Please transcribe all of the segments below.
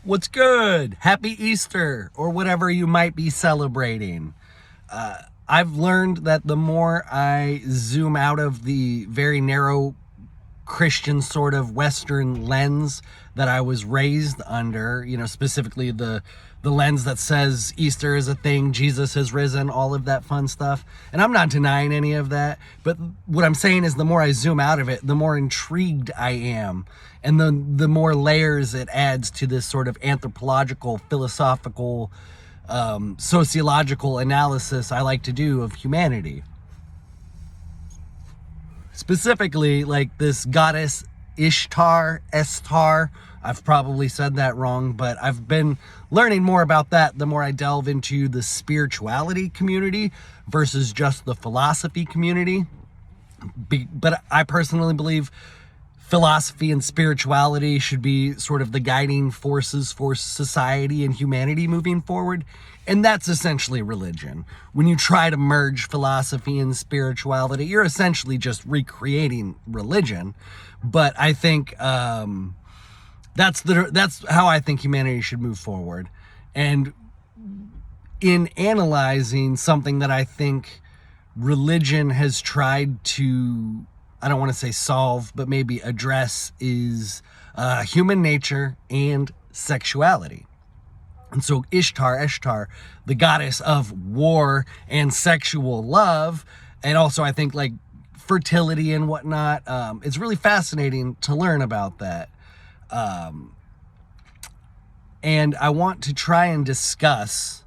What's good? Happy Easter, or whatever you might be celebrating. I've learned that the more I zoom out of the very narrow Christian sort of Western lens that I was raised under, specifically the lens that says Easter is a thing, Jesus has risen, all of that fun stuff. And I'm not denying any of that, but what I'm saying is the more I zoom out of it, the more intrigued I am. And the more layers it adds to this sort of anthropological, philosophical, sociological analysis I like to do of humanity. Specifically, like this goddess Ishtar, I've probably said that wrong, but I've been learning more about that the more I delve into the spirituality community versus just the philosophy community. But I personally believe philosophy and spirituality should be sort of the guiding forces for society and humanity moving forward. And that's essentially religion. When you try to merge philosophy and spirituality, you're essentially just recreating religion. But I think that's how I think humanity should move forward. And in analyzing something that I think religion has tried to, I don't want to say solve, but maybe address, is human nature and sexuality. And so Ishtar, the goddess of war and sexual love, and also I think like fertility and whatnot, it's really fascinating to learn about that. And I want to try and discuss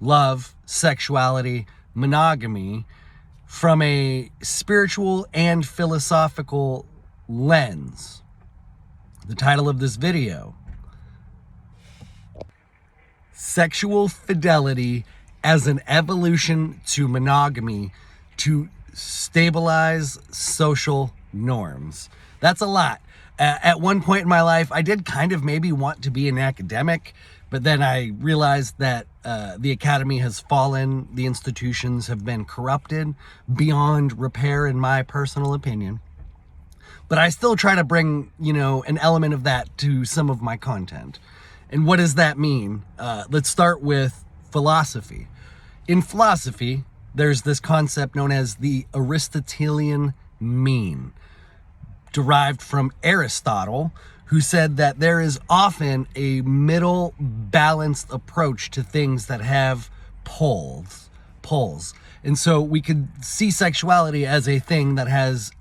love, sexuality, monogamy from a spiritual and philosophical lens. The title of this video: Sexual Fidelity as an Evolution to Monogamy to Stabilize Social Norms. That's a lot. At one point in my life, I did kind of maybe want to be an academic, but then I realized that the academy has fallen, the institutions have been corrupted beyond repair, in my personal opinion. But I still try to bring, an element of that to some of my content. And what does that mean? Let's start with philosophy. In philosophy, there's this concept known as the Aristotelian mean, derived from Aristotle, who said that there is often a middle balanced approach to things that have poles. And so we could see sexuality as a thing that has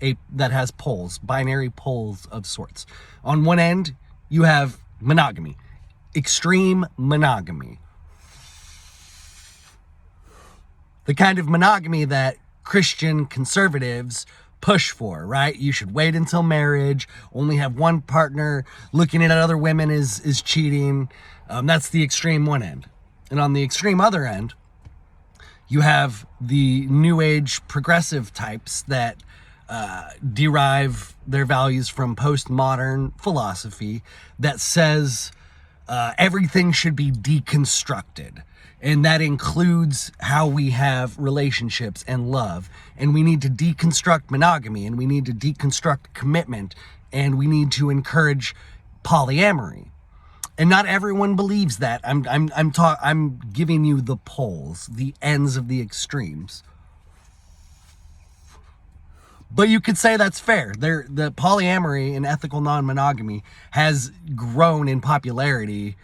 poles, binary poles of sorts. On one end, you have monogamy, extreme monogamy. The kind of monogamy that Christian conservatives push for, right? You should wait until marriage, only have one partner, looking at other women is cheating. That's the extreme one end. And on the extreme other end, you have the new age progressive types that derive their values from postmodern philosophy that says everything should be deconstructed. And that includes how we have relationships and love. And we need to deconstruct monogamy, and we need to deconstruct commitment, and we need to encourage polyamory. And not everyone believes that. I'm giving you the poles, the ends of the extremes. But you could say that's fair. The polyamory and ethical non-monogamy has grown in popularity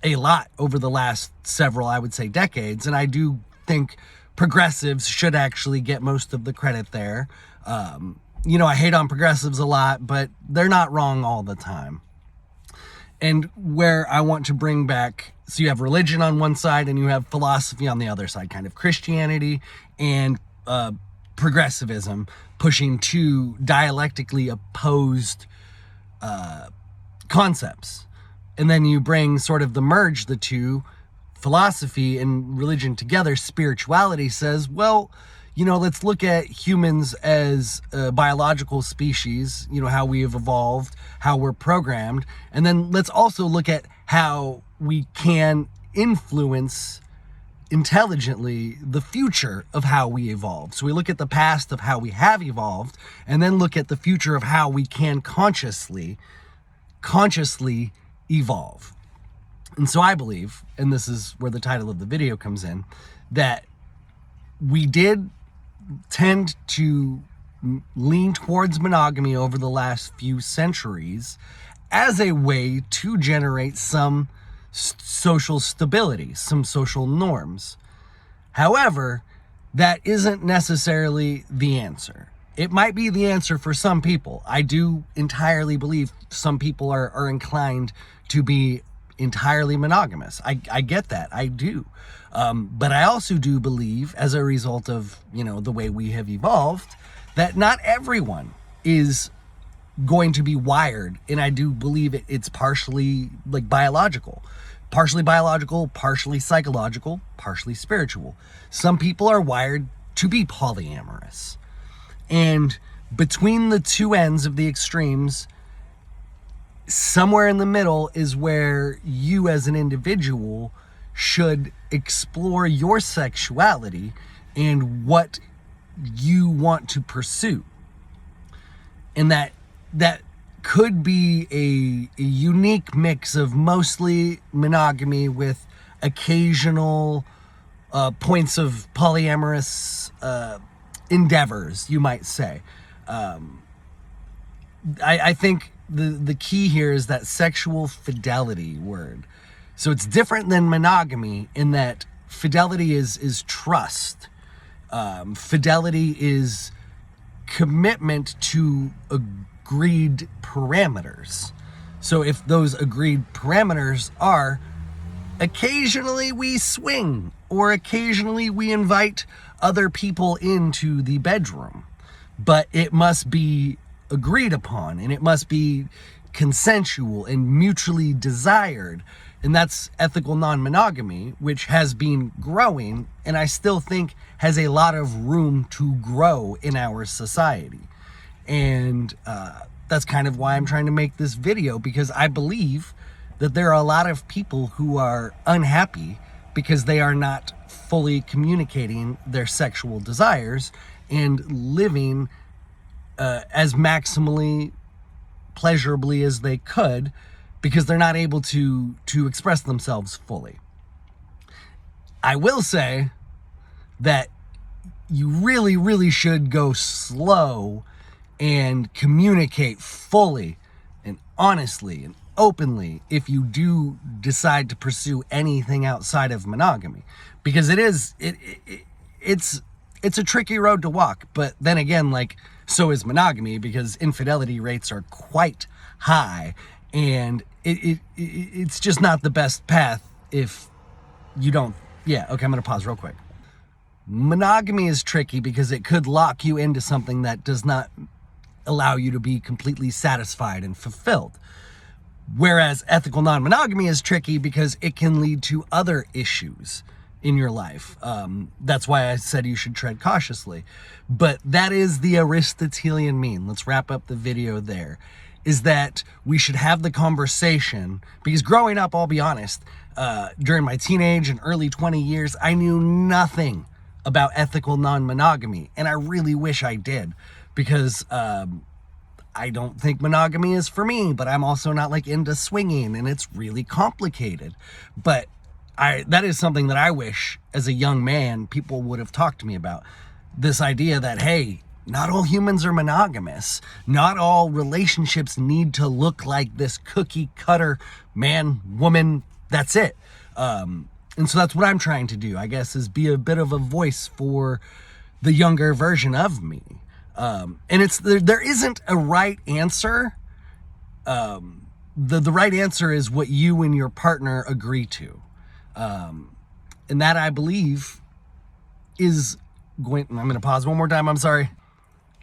a lot over the last several, I would say, decades. And I do think progressives should actually get most of the credit there. I hate on progressives a lot, but they're not wrong all the time. And where I want to bring back, so you have religion on one side and you have philosophy on the other side, kind of Christianity and progressivism, pushing two dialectically opposed concepts. And then you bring sort of merge the two, philosophy and religion together. Spirituality says, well, let's look at humans as a biological species, how we have evolved, how we're programmed. And then let's also look at how we can influence intelligently the future of how we evolve. So we look at the past of how we have evolved, and then look at the future of how we can consciously evolve. And so I believe, and this is where the title of the video comes in, that we did tend to lean towards monogamy over the last few centuries as a way to generate some social stability, some social norms. However, that isn't necessarily the answer. It might be the answer for some people. I do entirely believe some people are inclined to be entirely monogamous. I get that. I do. But I also do believe, as a result of, the way we have evolved, that not everyone is going to be wired. And I do believe it's partially biological, partially psychological, partially spiritual. Some people are wired to be polyamorous. And between the two ends of the extremes, somewhere in the middle is where you as an individual should explore your sexuality and what you want to pursue. And that could be a unique mix of mostly monogamy with occasional points of polyamorous endeavors, you might say. I think the key here is that sexual fidelity word. So it's different than monogamy in that fidelity is trust. Fidelity is commitment to agreed parameters. So if those agreed parameters are occasionally we swing, or occasionally we invite other people into the bedroom, but it must be agreed upon, and it must be consensual and mutually desired. And that's ethical non-monogamy, which has been growing, and I still think has a lot of room to grow in our society. And that's kind of why I'm trying to make this video, because I believe that there are a lot of people who are unhappy because they are not fully communicating their sexual desires and living as maximally pleasurably as they could, because they're not able to express themselves fully. I will say that you really, really should go slow and communicate fully and honestly and openly if you do decide to pursue anything outside of monogamy, because it's a tricky road to walk. But then again, so is monogamy, because infidelity rates are quite high, and it's just not the best path if you don't. Yeah, okay, I'm gonna pause real quick. Monogamy is tricky because it could lock you into something that does not allow you to be completely satisfied and fulfilled. Whereas ethical non-monogamy is tricky because it can lead to other issues in your life. That's why I said you should tread cautiously. But that is the Aristotelian mean. Let's wrap up the video there. Is that we should have the conversation, because growing up, I'll be honest, during my teenage and early 20 years, I knew nothing about ethical non-monogamy, and I really wish I did, because I don't think monogamy is for me, but I'm also not into swinging, and it's really complicated. But that is something that I wish as a young man people would have talked to me about. This idea that, hey, not all humans are monogamous. Not all relationships need to look like this cookie cutter man, woman, that's it. And so that's what I'm trying to do, I guess, is be a bit of a voice for the younger version of me. And there isn't a right answer. The right answer is what you and your partner agree to. And that, I believe, is going... I'm going to pause one more time, I'm sorry.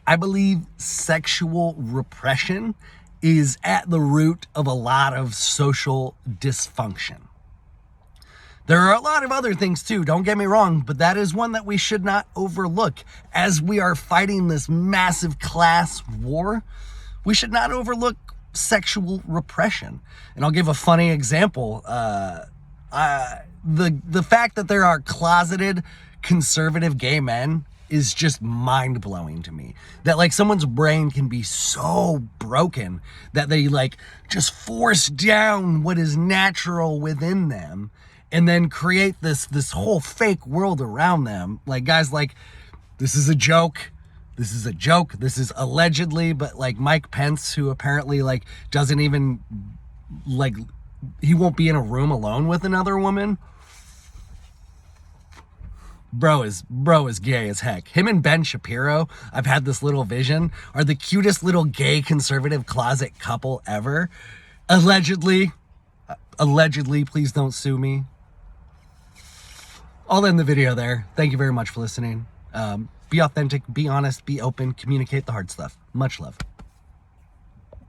I believe sexual repression is at the root of a lot of social dysfunction. There are a lot of other things too, don't get me wrong, but that is one that we should not overlook. As we are fighting this massive class war, we should not overlook sexual repression. And I'll give a funny example. The fact that there are closeted conservative gay men is just mind-blowing to me. That like someone's brain can be so broken that they like just force down what is natural within them and then create this whole fake world around them. Like, guys, like, this is a joke. This is a joke. This is allegedly, but like Mike Pence, who apparently like doesn't even like, he won't be in a room alone with another woman. Bro is gay as heck. Him and Ben Shapiro, I've had this little vision, are the cutest little gay conservative closet couple ever. Allegedly, please don't sue me. I'll end the video there. Thank you very much for listening. Be authentic, be honest, be open, communicate the hard stuff. Much love.